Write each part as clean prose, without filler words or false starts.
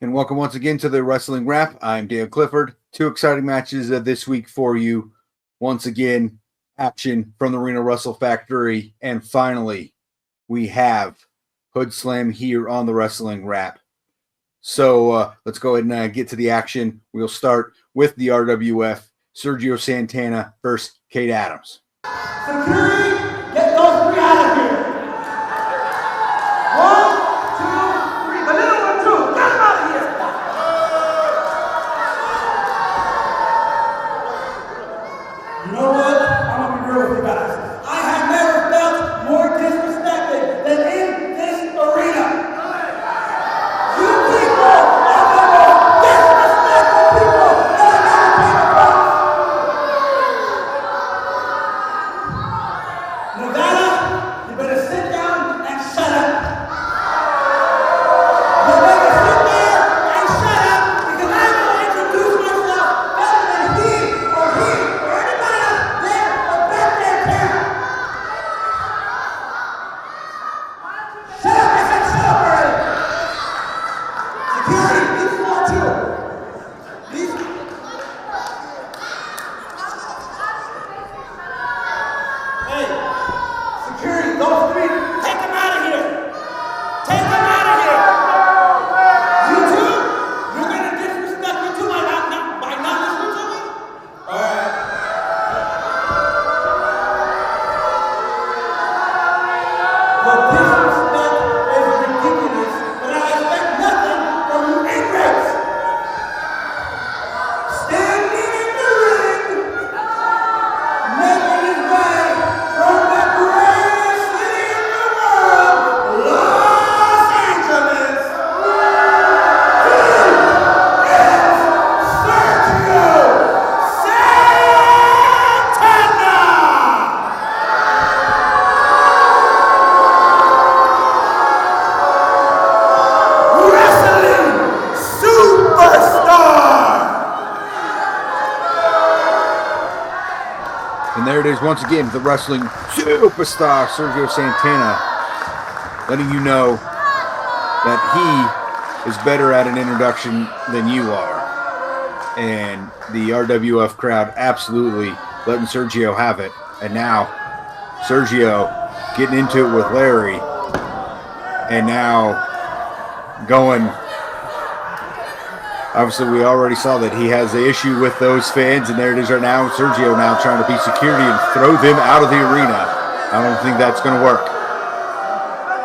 And welcome once again to the Wrestling Wrap. I'm Dan Clifford. Two exciting matches this week for you. Once again, action from the Reno Wrestle Factory. And finally, we have Hoodslam here on the Wrestling Wrap. So let's go ahead and get to the action. We'll start with the RWF, Sergio Santana versus Cade Adams. Security, get those three out of here. 1, 2, 3. The little one too. Get them out of here. You know what? I'm gonna be real with you guys. I have never felt more disrespected than in this arena. You people are the most disrespectful people that I've ever came across. Nevada, you better sit down and shut up. You better sit there and shut up because I'm going to introduce myself better than he or anybody else there or back there can. Shut up, I said shut up already. Security, these four too. Hey, security, those three, take them out of here. Take them out of here. You two, you're going to disrespect me too by not listening to me? All right. The disrespect is ridiculous, but I expect nothing from you ingrates. Standing in the ring, making his way from the greatest city in the world, Los Angeles. He is Sergio Santana. Wrestling superstar. And there it is once again, the wrestling superstar, Sergio Santana, letting you know that he is better at an introduction than you are. And the RWF crowd absolutely letting Sergio have it. And now Sergio getting into it with Larry. And now going... Obviously, we already saw that he has the issue with those fans, and there it is right now. Sergio now trying to be security and throw them out of the arena. I don't think that's going to work.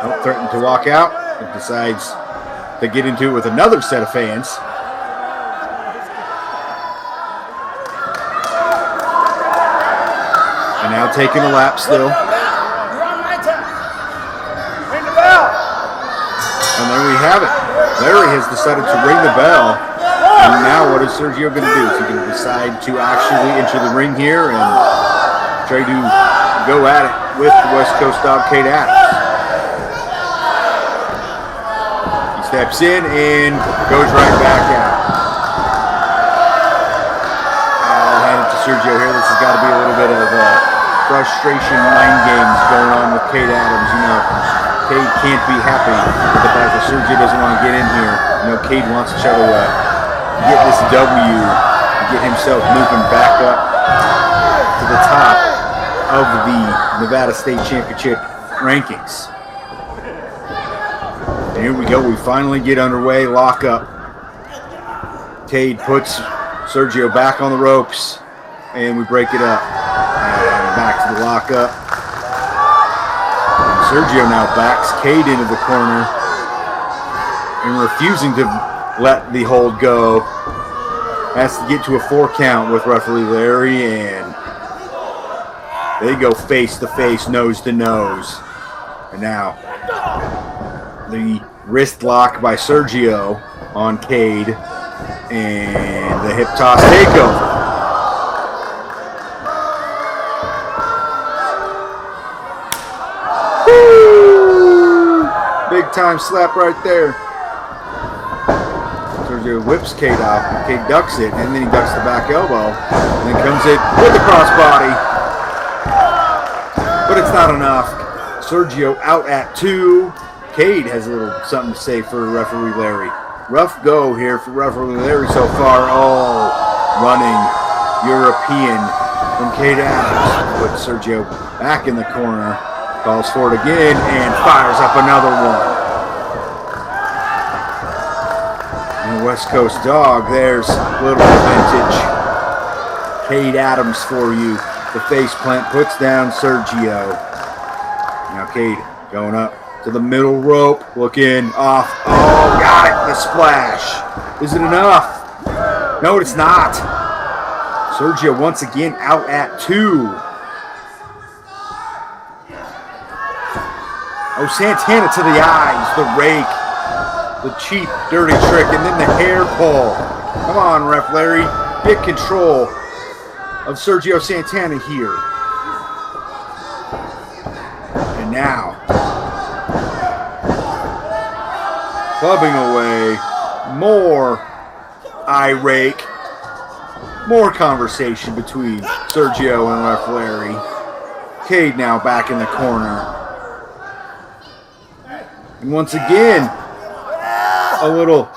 Don't threaten to walk out. He decides to get into it with another set of fans. And now taking a lap still. And there we have it. Larry has decided to ring the bell. And now what is Sergio going to do? Is he going to decide to actually enter the ring here and try to go at it with the West Coast dog, Cade Adams? He steps in and goes right back out. I'll hand it to Sergio here. This has got to be a little bit of frustration mind games going on with Cade Adams. You know, Cade can't be happy with the fact that Sergio doesn't want to get in here. You know, Cade wants to try to get this W and get himself moving back up to the top of the Nevada State Championship rankings. And here we go. We finally get underway. Lock up. Cade puts Sergio back on the ropes, and we break it up. And back to the lock up. And Sergio now backs Cade into the corner and refusing to let the hold go. Has to get to a 4 count with referee Larry, and they go face to face, nose to nose. And now the wrist lock by Sergio on Cade, and the hip toss takeover. Woo! Big time slap right there. Sergio whips Cade off, and Cade ducks it, and then he ducks the back elbow, and then comes in with the crossbody. But it's not enough. Sergio out at 2. Cade has a little something to say for referee Larry. rough go here for referee Larry so far. Oh, running European from Cade Adams. Puts Sergio back in the corner. Calls for it again and fires up another one. And the West Coast Dog, there's little vintage. Cade Adams for you. The face plant puts down Sergio. Now Cade going up to the middle rope, looking off. Oh, got it, the splash. Is it enough? No, it's not. Sergio once again out at 2. Oh, Santana to the eyes, the rake, the cheap, dirty trick, and then the hair pull. Come on, Ref Larry, get control of Sergio Santana here. And now, clubbing away, more eye rake, more conversation between Sergio and Ref Larry. Cade now back in the corner. And once again, a little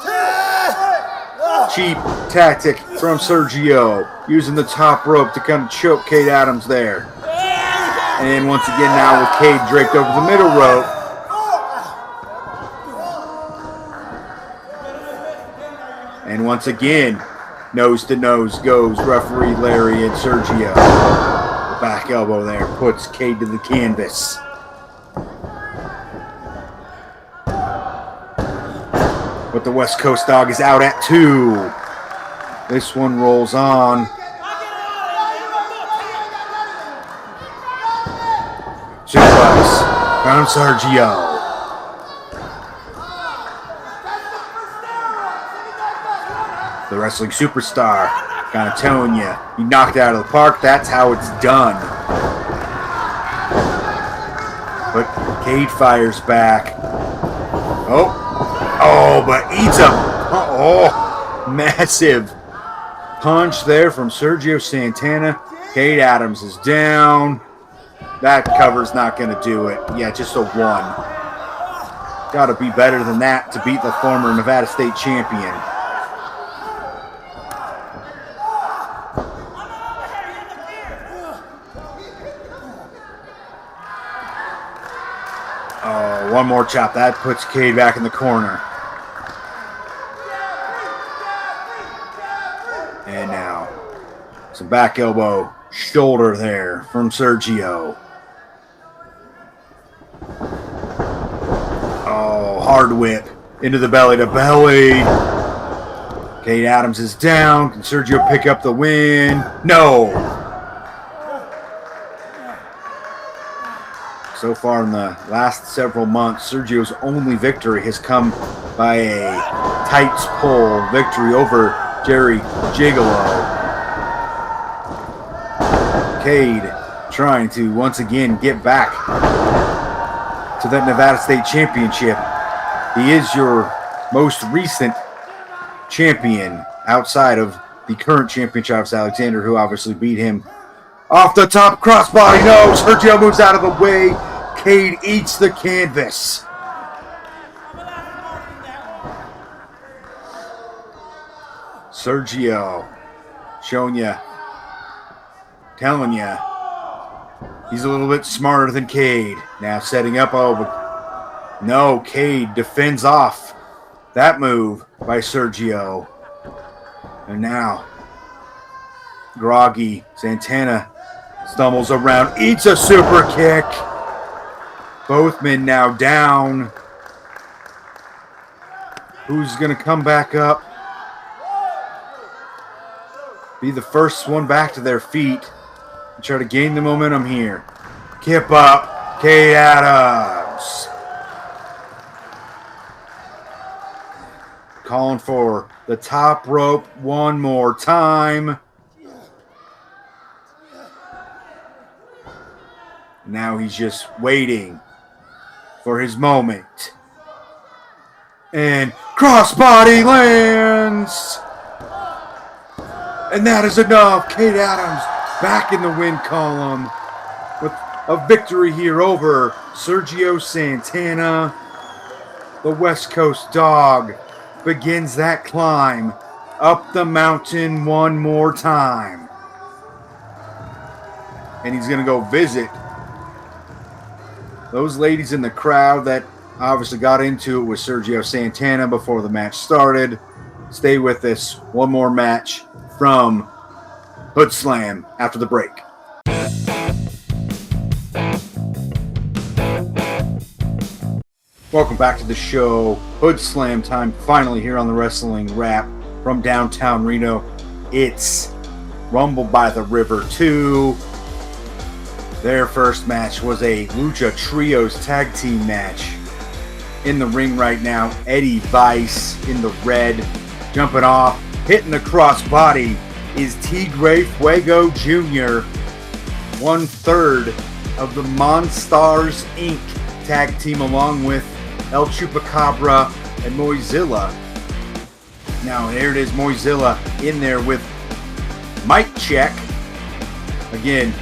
cheap tactic from Sergio, using the top rope to kind of choke Cade Adams there. And once again now with Cade draped over the middle rope. And once again, nose to nose goes referee Larry and Sergio. The back elbow there puts Cade to the canvas. But the West Coast Dog is out at 2. This one rolls on. Suplex from Sergio. The wrestling superstar, kind of telling you, he knocked it out of the park. That's how it's done. But Cade fires back. Oh, but eats a massive punch there from Sergio Santana. Cade Adams is down. That cover's not going to do it. Yeah, just a 1. Got to be better than that to beat the former Nevada State champion. Oh, one more chop. That puts Cade back in the corner. And now, some back elbow, shoulder there from Sergio. Oh, hard whip into the belly to belly. Cade Adams is down. Can Sergio pick up the win? No. So far in the last several months, Sergio's only victory has come by a tights pull victory over Jerry Gigolo. Cade trying to once again get back to that Nevada State championship. He is your most recent champion outside of the current champion, Travis Alexander, who obviously beat him off the top crossbody. No, Sergio moves out of the way. Cade eats the canvas. Sergio showing you, telling you, he's a little bit smarter than Cade. Now setting up, but no, Cade defends off that move by Sergio. And now, groggy Santana stumbles around, eats a super kick. Both men now down. Who's going to come back up? Be the first one back to their feet and try to gain the momentum here. Kip up, Cade Adams. Calling for the top rope one more time. Now he's just waiting for his moment. And crossbody lands. And that is enough. Cade Adams back in the win column with a victory here over Sergio Santana. The West Coast Dog begins that climb up the mountain one more time. And he's going to go visit those ladies in the crowd that obviously got into it with Sergio Santana before the match started. Stay with us. One more match from Hoodslam after the break. Welcome back to the show. Hoodslam time finally here on the Wrestling Wrap from downtown Reno. It's Rumble by the River 2. Their first match was a Lucha Trios tag team match. In the ring right now, Eddie Vice in the red, jumping off, hitting the crossbody is Tigre Fuego Jr., 1/3 of the Monstars Inc. tag team, along with El Chupacabra and Moizilla. Now there it is, Moizilla in there with Cheq. Again,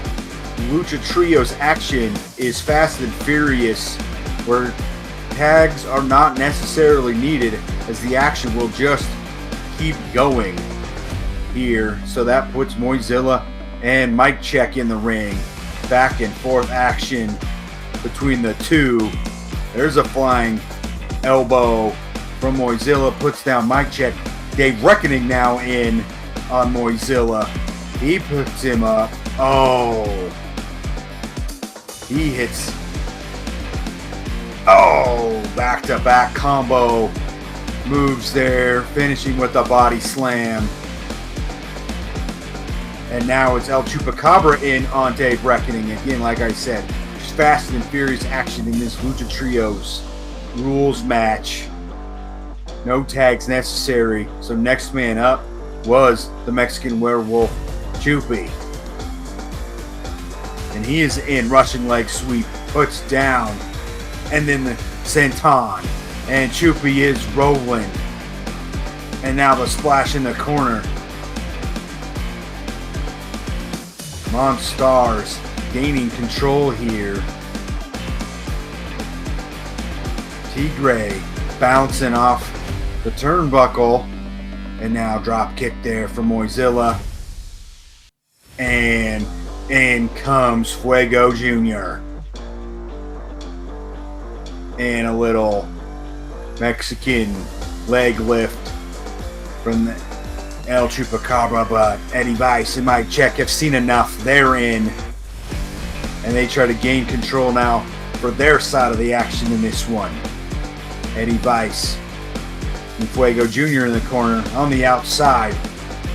Lucha Trios action is fast and furious, where tags are not necessarily needed, as the action will just keep going here. So that puts Moizilla and Cheq in the ring. Back and forth action between the two. There's a flying elbow from Moizilla, puts down Cheq. Dave Reckoning now in on Moizilla. He puts him up. Oh. He hits. Oh, back-to-back combo moves there, finishing with a body slam. And now it's El Chupacabra in on Dave Reckoning. Again, like I said, just fast and furious action in this Lucha Trios rules match. No tags necessary. So next man up was the Mexican Werewolf, Chupi. And he is in rushing leg sweep, puts down, and then the Santana. And Chupi is rolling. And now the splash in the corner. Monstars gaining control here. Tigre bouncing off the turnbuckle. And now drop kick there for Moizilla. And in comes Fuego Jr. And a little Mexican leg lift from the El Chupacabra, but Eddie Vice and Cheq have seen enough. They're in. And they try to gain control now for their side of the action in this one. Eddie Vice and Fuego Jr. in the corner. On the outside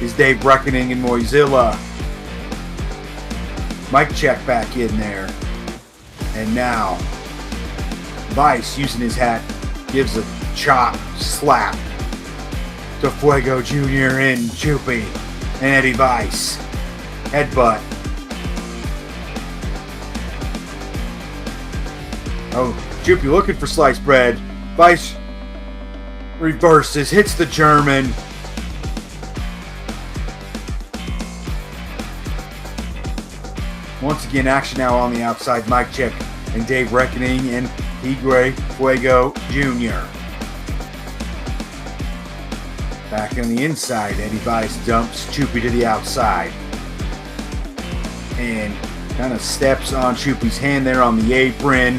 is Dave Reckoning and Moizilla. Cheq back in there. And now Vice, using his hat, gives a chop, slap to Fuego Jr. and Chupi. And Eddie Vice. Headbutt. Oh, Chupi looking for sliced bread. Vice reverses, hits the German. Once again, action now on the outside. Cheq and Dave Reckoning and Tigre Fuego Jr. Back on the inside, Eddie Vice dumps Chupi to the outside. And kind of steps on Chupi's hand there on the apron.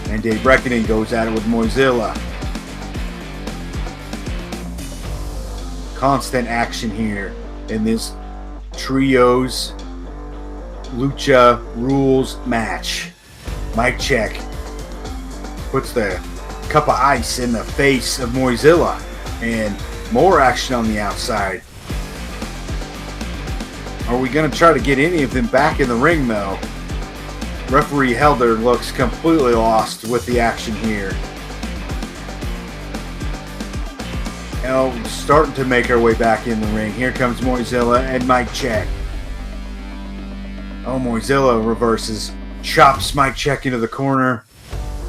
And Dave Reckoning goes at it with Moizilla. Constant action here in this Trios Lucha Rules match. Cheq puts the cup of ice in the face of Moizilla. And more action on the outside. Are we going to try to get any of them back in the ring, though? Referee Helder looks completely lost with the action here. Now, starting to make our way back in the ring. Here comes Moizilla and Cheq. Oh, Moizilla reverses. Chops Cheq into the corner.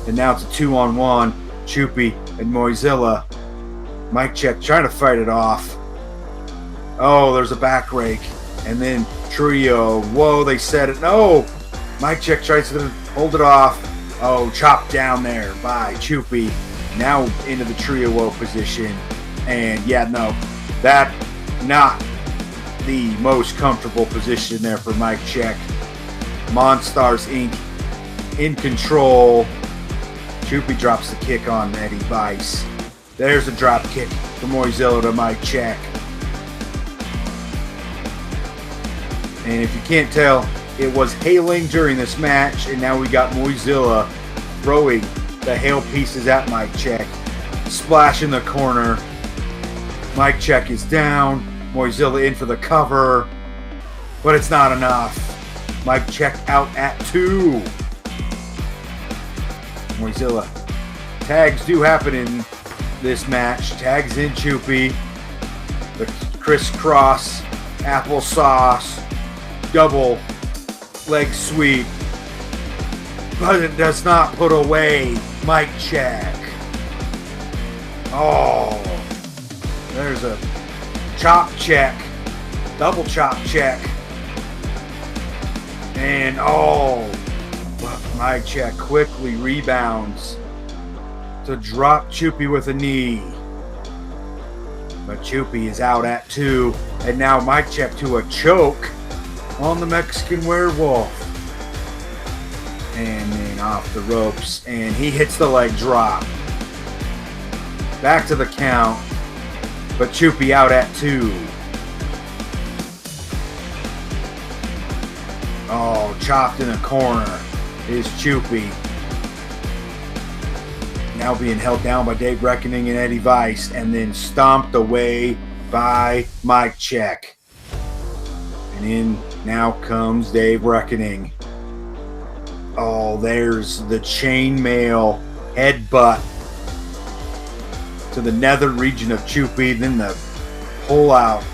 And now it's a 2-on-1. Chupi and Moizilla. Cheq trying to fight it off. Oh, there's a back rake. And then Trio. Whoa, they set it. No! Cheq tries to hold it off. Oh, chopped down there by Chupi. Now into the trio woe position. And yeah, no, that not the most comfortable position there for Mike Cheq. Monstars Inc. in control. Chupi drops the kick on Eddie Vice. There's a drop kick from Moizilla to Mike Cheq. And if you can't tell, it was hailing during this match, and now we got Moizilla throwing the hail pieces at Mike Cheq. Splash in the corner. Mike Cheq is down. Moizilla in for the cover. But it's not enough. Mike Cheq out at 2. Moizilla. Tags do happen in this match. Tags in Chupi. The crisscross applesauce double leg sweep. But it does not put away Mike Cheq. Oh. There's a chop check. Double chop check. And Mike Cheq quickly rebounds to drop Chupi with a knee. But Chupi is out at 2. And now Mike Cheq to a choke on the Mexican Werewolf. And then off the ropes. And he hits the leg drop. Back to the count. But Chupi out at 2. Oh, chopped in the corner is Chupi. Now being held down by Dave Reckoning and Eddie Vice, and then stomped away by Mike Cheq. And in now comes Dave Reckoning. Oh, there's the chainmail headbutt to the nether region of Chupi, then the pull out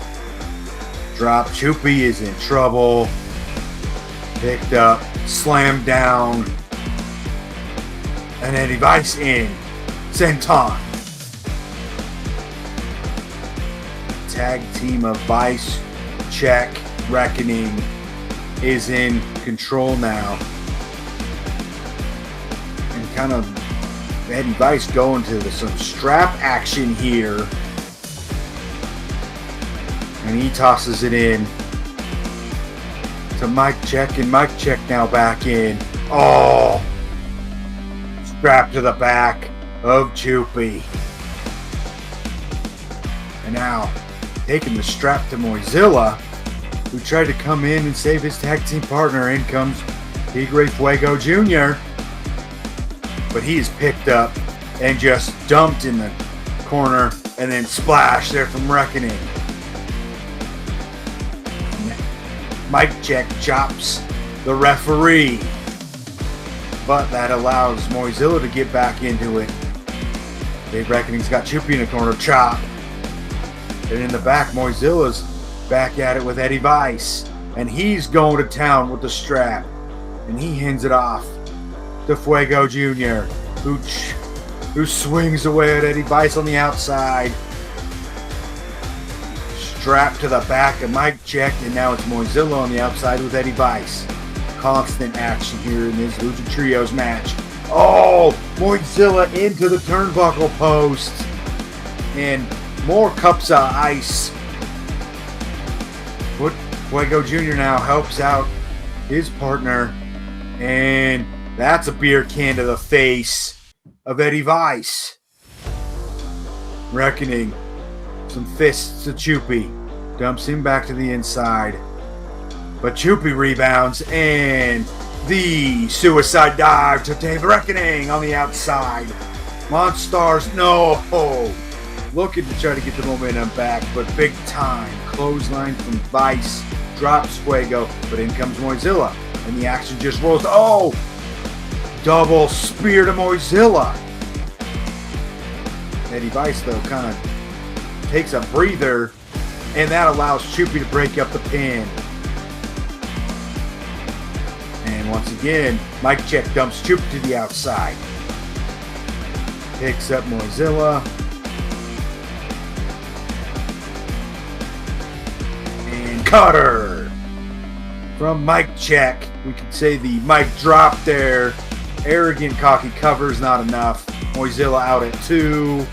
drop. Chupi is in trouble. Picked up, slammed down, and Eddie Vice in. Santana. Tag team of Vice, Cheq, Reckoning is in control now. And kind of Eddie Vice going to some strap action here. And he tosses it in to Mike Cheq, and Mike Cheq now back in. Oh! Strap to the back of Chupi. And now taking the strap to Moizilla, who tried to come in and save his tag team partner. In comes Tigre Fuego Jr. But he is picked up and just dumped in the corner, and then splash there from Reckoning. Mike Cheq chops the referee, but that allows Moizilla to get back into it. Dave Reckoning's got Chupi in the corner, chop. And in the back, Moizilla's back at it with Eddie Vice, and he's going to town with the strap, and he hands it off to Fuego Jr., who swings away at Eddie Vice on the outside. Strap to the back of Mike Cheq, and now it's Moizilla on the outside with Eddie Vice. Constant action here in this Lucha Trios match. Oh, Moizilla into the turnbuckle post. And more cups of ice. Fuego Jr. now helps out his partner. And that's a beer can to the face of Eddie Vice. Reckoning. Some fists to Chupi. Dumps him back to the inside. But Chupi rebounds, and the suicide dive to Dave Reckoning on the outside. Monstars, no. Looking to try to get the momentum back, but big time. Clothesline from Vice. Drops Fuego, but in comes Moizilla. And the action just rolls. Oh! Double spear to Moizilla. Eddie Vice, though, kind of takes a breather, and that allows Chupi to break up the pin. And once again, Mike Cheq dumps Chupi to the outside. Picks up Moizilla. And cutter from Mike Cheq. We could say the mic drop there Arrogant, cocky covers, not enough. Moizilla out at 2.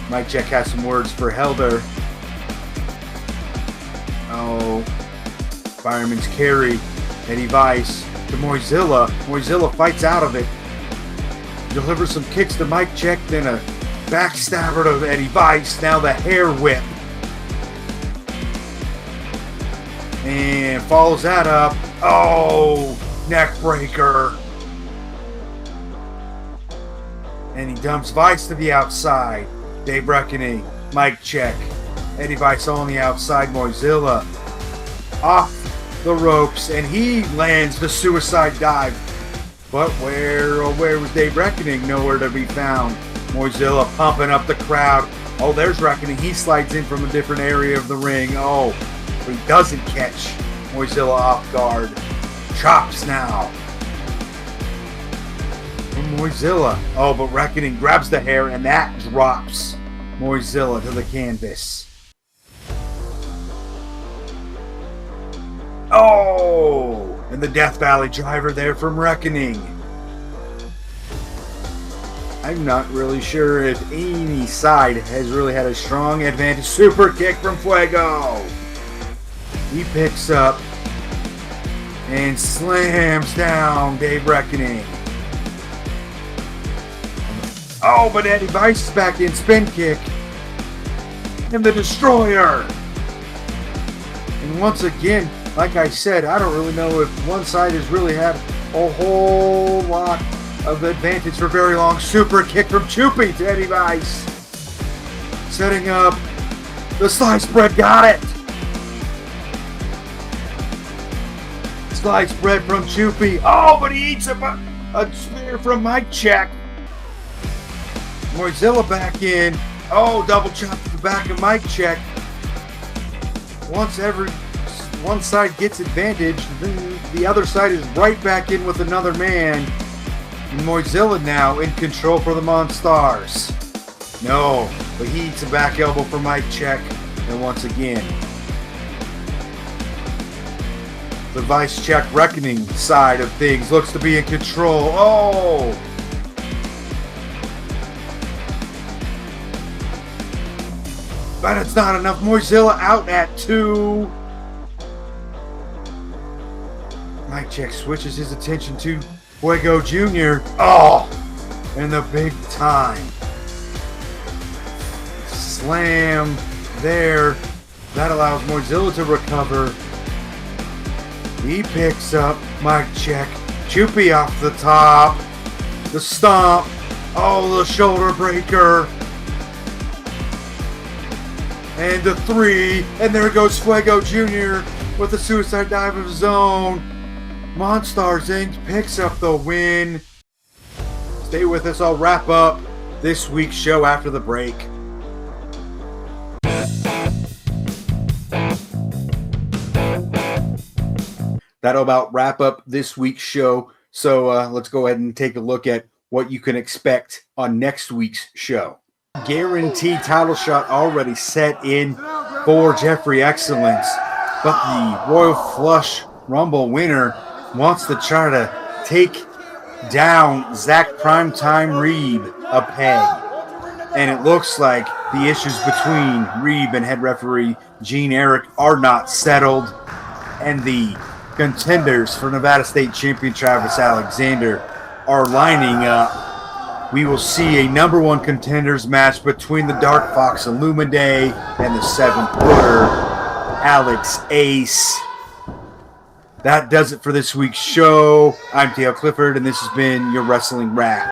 Mike Cheq has some words for Helder. Oh, Fireman's carry. Eddie Vice to Moizilla. Moizilla fights out of it. Delivers some kicks to Mike Cheq, then a backstabber to Eddie Vice. Now the hair whip. And follows that up. Oh, neck breaker. And he dumps Vice to the outside. Dave Reckoning, Mike Cheq, Eddie Vice on the outside. Moizilla off the ropes, and he lands the suicide dive. But where was Dave Reckoning? Nowhere to be found. Moizilla pumping up the crowd. Oh, there's Reckoning. He slides in from a different area of the ring. Oh, but he doesn't catch Moizilla off guard. Chops now from Moizilla. Oh, but Reckoning grabs the hair, and that drops Moizilla to the canvas. Oh, and the Death Valley driver there from Reckoning. I'm not really sure if any side has really had a strong advantage. Super kick from Fuego. He picks up and slams down Dave Reckoning. Oh, but Eddie Vice is back in. Spin kick. And the Destroyer. And once again, like I said, I don't really know if one side has really had a whole lot of advantage for very long. Super kick from Chupi to Eddie Vice. Setting up the sliced bread. Got it. Sliced bread from Chupi. Oh, but he eats a spear from Mike Cheq. Moizilla back in. Oh, double chop to the back of Mike Cheq. Once one side gets advantage, then the other side is right back in with another man. And Moizilla now in control for the Monstars. No, but he eats a back elbow for Mike Cheq. And once again, the Vice Cheq Reckoning side of things looks to be in control. Oh! But it's not enough. Moizilla out at 2. Mike Cheq switches his attention to Fuego Jr. Oh! And the big time slam there. That allows Moizilla to recover. He picks up Mike Cheq. Chupi off the top. The stomp. Oh, the shoulder breaker. And the 3. And there goes Fuego Jr. with a suicide dive of his own. Monstars Inc. picks up the win. Stay with us. I'll wrap up this week's show after the break. That'll about wrap up this week's show. So let's go ahead and take a look at what you can expect on next week's show. Guaranteed title shot already set in for Jeffrey Excellence. But the Royal Flush Rumble winner wants to try to take down Zach Primetime Reeb a peg. And it looks like the issues between Reeb and head referee Gene Eric are not settled. And the contenders for Nevada State Champion Travis Alexander are lining up. We will see a number 1 contenders match between the Dark Fox Illuminae and the 7-footer Alex Ace. That does it for this week's show. I'm Dale Clifford, and this has been your Wrestling Wrap.